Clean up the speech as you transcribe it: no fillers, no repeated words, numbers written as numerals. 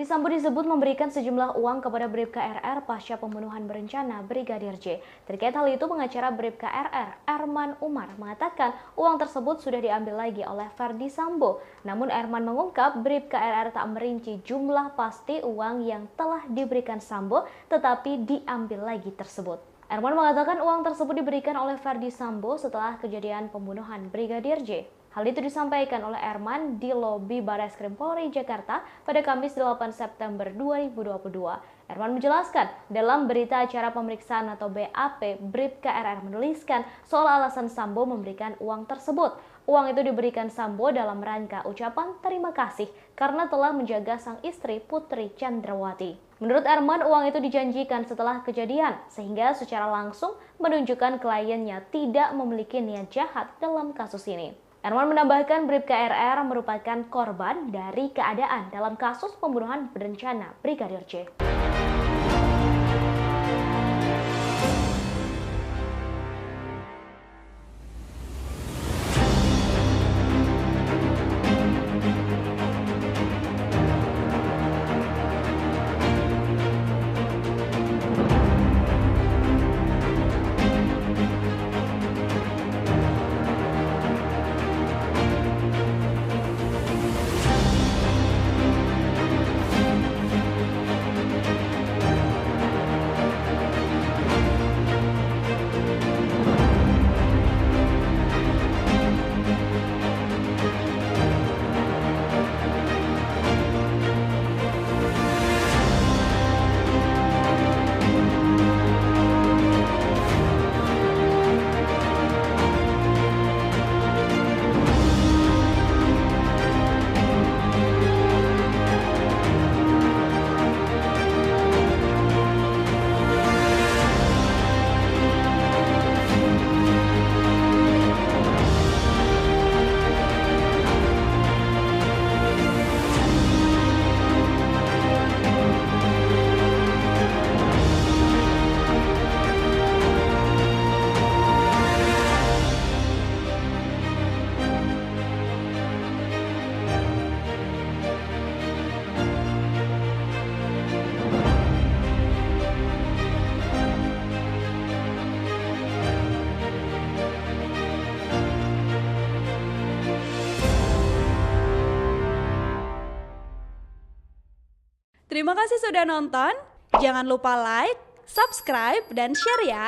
Ferdy Sambo disebut memberikan sejumlah uang kepada Bribka RR pasca pembunuhan berencana Brigadir J. Terkait hal itu, pengacara Bribka RR, Erman Umar, mengatakan uang tersebut sudah diambil lagi oleh Ferdy Sambo. Namun Erman mengungkap Bribka RR tak merinci jumlah pasti uang yang telah diberikan Sambo, tetapi diambil lagi tersebut. Erman mengatakan uang tersebut diberikan oleh Ferdy Sambo setelah kejadian pembunuhan Brigadir J. Hal itu disampaikan oleh Erman di lobi Barreskrim Polri Jakarta pada Kamis 8 September 2022. Erman menjelaskan, dalam berita acara pemeriksaan atau BAP, Bribka RR menuliskan soal alasan Sambo memberikan uang tersebut. Uang itu diberikan Sambo dalam rangka ucapan terima kasih karena telah menjaga sang istri Putri Chandrawati. Menurut Erman, uang itu dijanjikan setelah kejadian, sehingga secara langsung menunjukkan kliennya tidak memiliki niat jahat dalam kasus ini. Erman menambahkan Bribka RR merupakan korban dari keadaan dalam kasus pembunuhan berencana Brigadir J. Terima kasih sudah nonton. Jangan lupa like, subscribe, dan share ya.